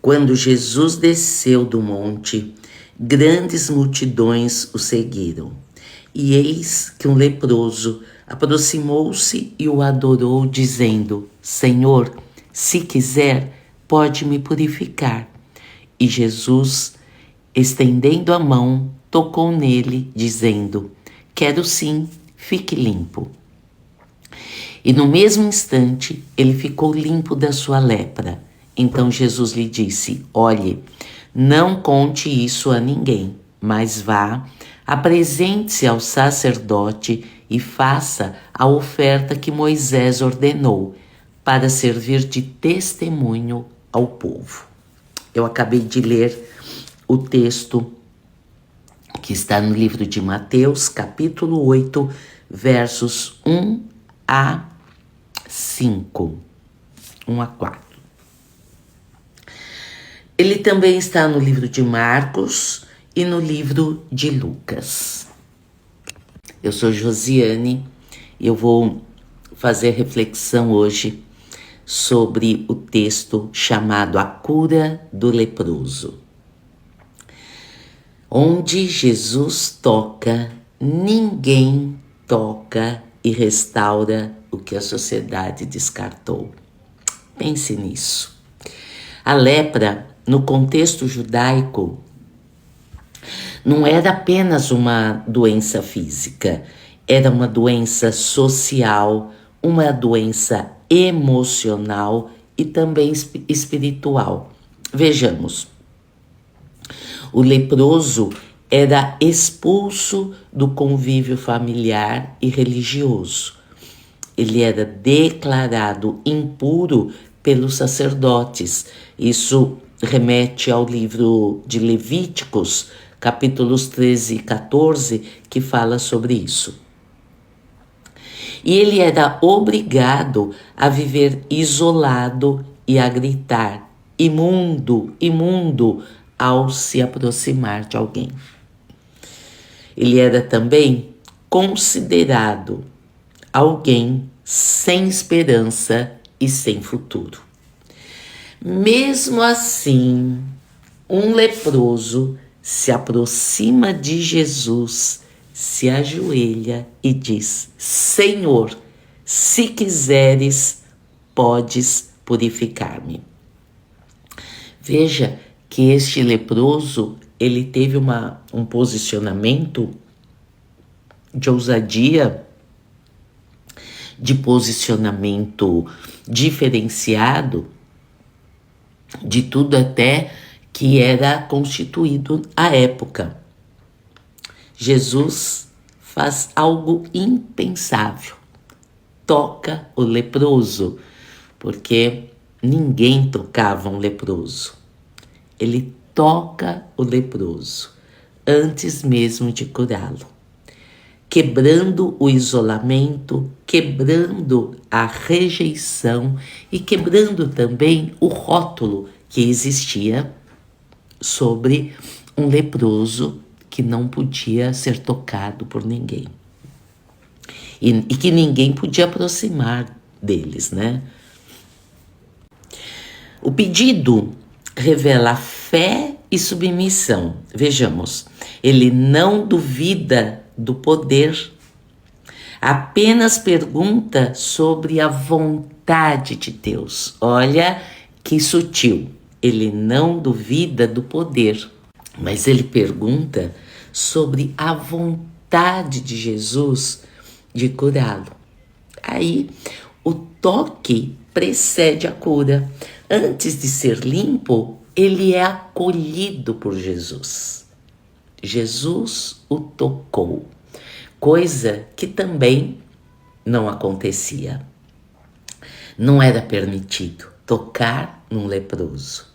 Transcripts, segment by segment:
Quando Jesus desceu do monte, grandes multidões o seguiram. E eis que um leproso aproximou-se e o adorou, dizendo: Senhor, se quiser, pode me purificar. E Jesus, estendendo a mão, tocou nele, dizendo: Quero sim, fique limpo. E no mesmo instante, ele ficou limpo da sua lepra. Então Jesus lhe disse: Olhe, não conte isso a ninguém, mas vá, apresente-se ao sacerdote e faça a oferta que Moisés ordenou, para servir de testemunho ao povo. Eu acabei de ler o texto que está no livro de Mateus, capítulo 8, versos 1 a 5, 1 a 4. Ele também está no livro de Marcos e no livro de Lucas. Eu sou Josiane e eu vou fazer reflexão hoje sobre o texto chamado A Cura do Leproso. Onde Jesus toca, ninguém toca e restaura o que a sociedade descartou. Pense nisso. A lepra, no contexto judaico, não era apenas uma doença física, era uma doença social, uma doença emocional e também espiritual. Vejamos, o leproso era expulso do convívio familiar e religioso. Ele era declarado impuro pelos sacerdotes. Isso remete ao livro de Levíticos, capítulos 13 e 14, que fala sobre isso. E ele era obrigado a viver isolado e a gritar: imundo, imundo, ao se aproximar de alguém. Ele era também considerado alguém sem esperança e sem futuro. Mesmo assim, um leproso se aproxima de Jesus, se ajoelha e diz: Senhor, se quiseres, podes purificar-me. Veja que este leproso, ele teve um posicionamento de ousadia, de posicionamento diferenciado, de tudo até que era constituído à época. Jesus faz algo impensável, toca o leproso, porque ninguém tocava um leproso. Ele toca o leproso antes mesmo de curá-lo, quebrando o isolamento, quebrando a rejeição e quebrando também o rótulo que existia sobre um leproso que não podia ser tocado por ninguém. E que ninguém podia aproximar deles, né? O pedido revela fé e submissão. Vejamos, ele não duvida do poder, apenas pergunta sobre a vontade de Deus. Olha que sutil. Ele não duvida do poder, mas ele pergunta sobre a vontade de Jesus de curá-lo. Aí, o toque precede a cura. Antes de ser limpo, ele é acolhido por Jesus. Jesus o tocou, coisa que também não acontecia. Não era permitido tocar num leproso.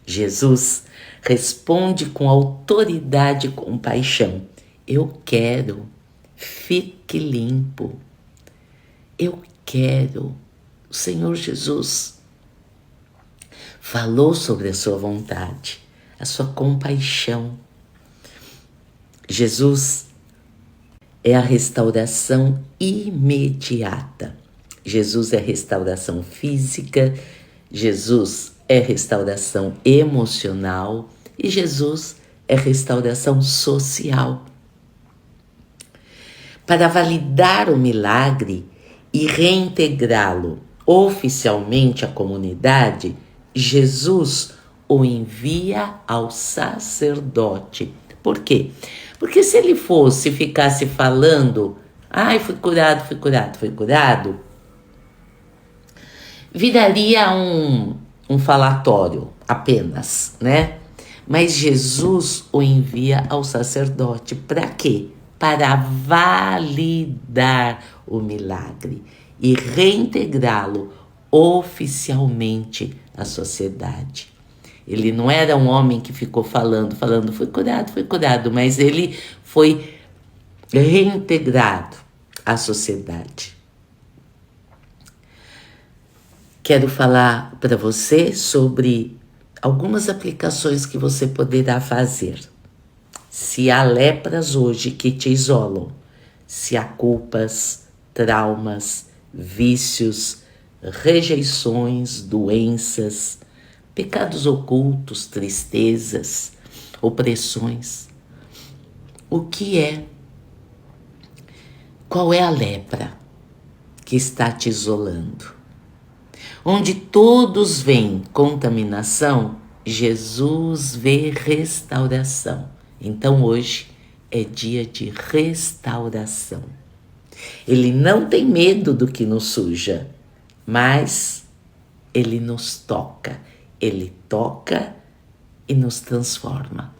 Jesus responde com autoridade e compaixão: eu quero, fique limpo. Eu quero. O Senhor Jesus falou sobre a sua vontade, a sua compaixão. Jesus é a restauração imediata. Jesus é a restauração física, Jesus é restauração emocional e Jesus é restauração social. Para validar o milagre e reintegrá-lo oficialmente à comunidade, Jesus o envia ao sacerdote. Por quê? Porque se ele ficasse falando, ai, fui curado, fui curado, fui curado, viraria um falatório apenas, né? Mas Jesus o envia ao sacerdote. Para quê? Para validar o milagre e reintegrá-lo oficialmente à sociedade. Ele não era um homem que ficou falando, fui curado, mas ele foi reintegrado à sociedade. Quero falar para você sobre algumas aplicações que você poderá fazer. Se há lepras hoje que te isolam, se há culpas, traumas, vícios, rejeições, doenças, pecados ocultos, tristezas, opressões. O que é? Qual é a lepra que está te isolando? Onde todos veem contaminação, Jesus vê restauração. Então hoje é dia de restauração. Ele não tem medo do que nos suja, mas ele nos toca. Ele toca e nos transforma.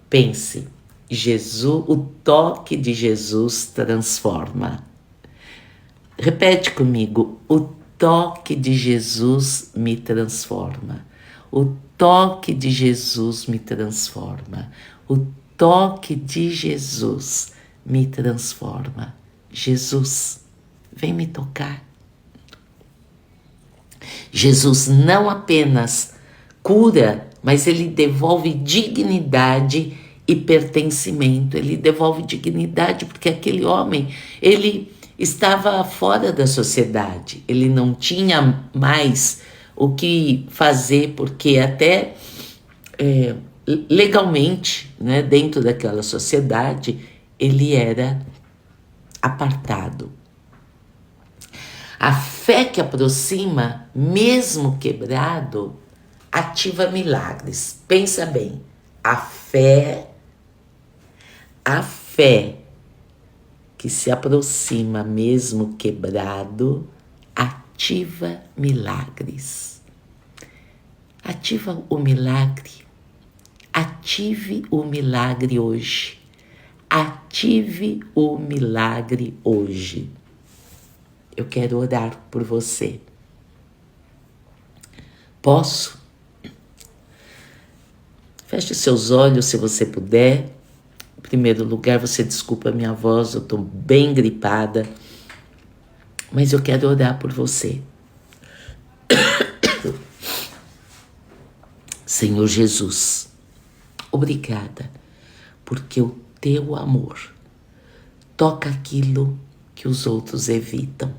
Pense, Jesus, o toque de Jesus transforma. Repete comigo, o toque de Jesus me transforma. O toque de Jesus me transforma. O toque de Jesus me transforma. Jesus, vem me tocar. Jesus não apenas cura, mas ele devolve dignidade e pertencimento. Ele devolve dignidade porque aquele homem, ele estava fora da sociedade. Ele não tinha mais o que fazer, porque até legalmente, né, dentro daquela sociedade, ele era apartado. A fé que aproxima, mesmo quebrado, ativa milagres. Pensa bem, a fé que se aproxima, mesmo quebrado, ativa milagres. Ativa o milagre. Ative o milagre hoje. Ative o milagre hoje. Eu quero orar por você. Posso? Feche seus olhos se você puder. Em primeiro lugar, você desculpa a minha voz, eu estou bem gripada. Mas eu quero orar por você. Senhor Jesus, obrigada, porque o teu amor toca aquilo que os outros evitam.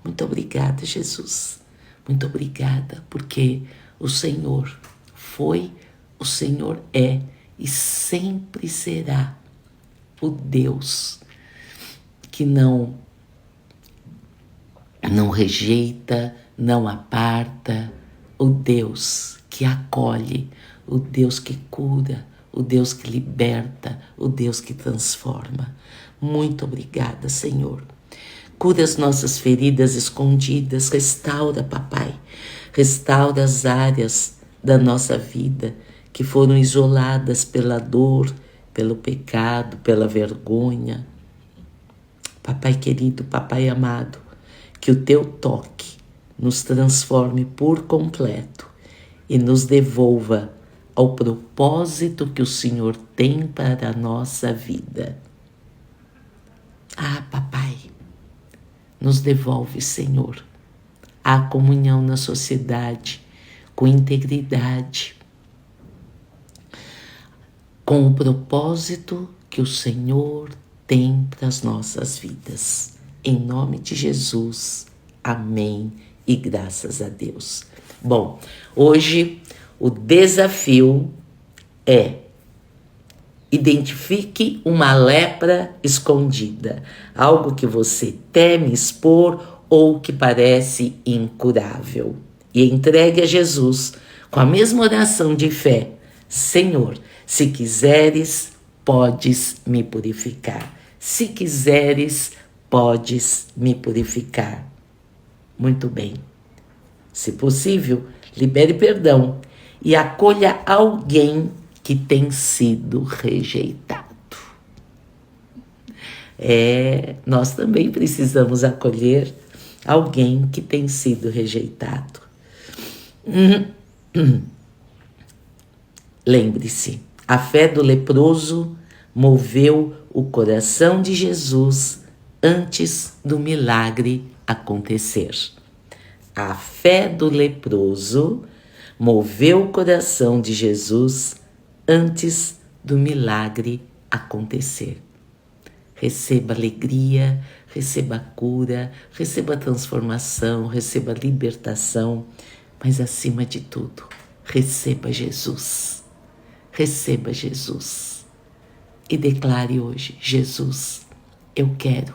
Muito obrigada, Jesus. Muito obrigada, porque o Senhor foi, o Senhor é e sempre será o Deus que não rejeita, não aparta, o Deus que acolhe, o Deus que cura, o Deus que liberta, o Deus que transforma. Muito obrigada, Senhor. Cura as nossas feridas escondidas, restaura, papai. Restaura as áreas da nossa vida que foram isoladas pela dor, pelo pecado, pela vergonha. Papai querido, papai amado, que o teu toque nos transforme por completo e nos devolva ao propósito que o Senhor tem para a nossa vida. Ah, papai, nos devolve, Senhor, a comunhão na sociedade, com integridade, com o propósito que o Senhor tem para as nossas vidas. Em nome de Jesus, amém e graças a Deus. Bom, hoje o desafio é: identifique uma lepra escondida, algo que você teme expor ou que parece incurável, e entregue a Jesus com a mesma oração de fé: Senhor, se quiseres, podes me purificar. Se quiseres, podes me purificar. Muito bem. Se possível, libere perdão e acolha alguém que tem sido rejeitado. Nós também precisamos acolher alguém que tem sido rejeitado. Lembre-se, a fé do leproso moveu o coração de Jesus antes do milagre acontecer. A fé do leproso moveu o coração de Jesus antes do milagre acontecer. Receba alegria, receba cura, receba transformação, receba libertação, mas acima de tudo, receba Jesus. Receba Jesus e declare hoje: Jesus, eu quero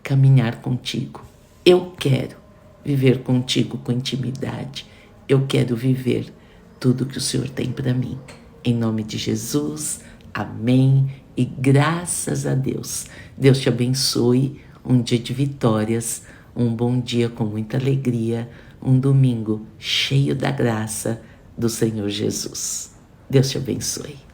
caminhar contigo, eu quero viver contigo com intimidade, eu quero viver tudo que o Senhor tem para mim. Em nome de Jesus, amém e graças a Deus. Deus te abençoe, um dia de vitórias, um bom dia com muita alegria, um domingo cheio da graça do Senhor Jesus. Deus te abençoe.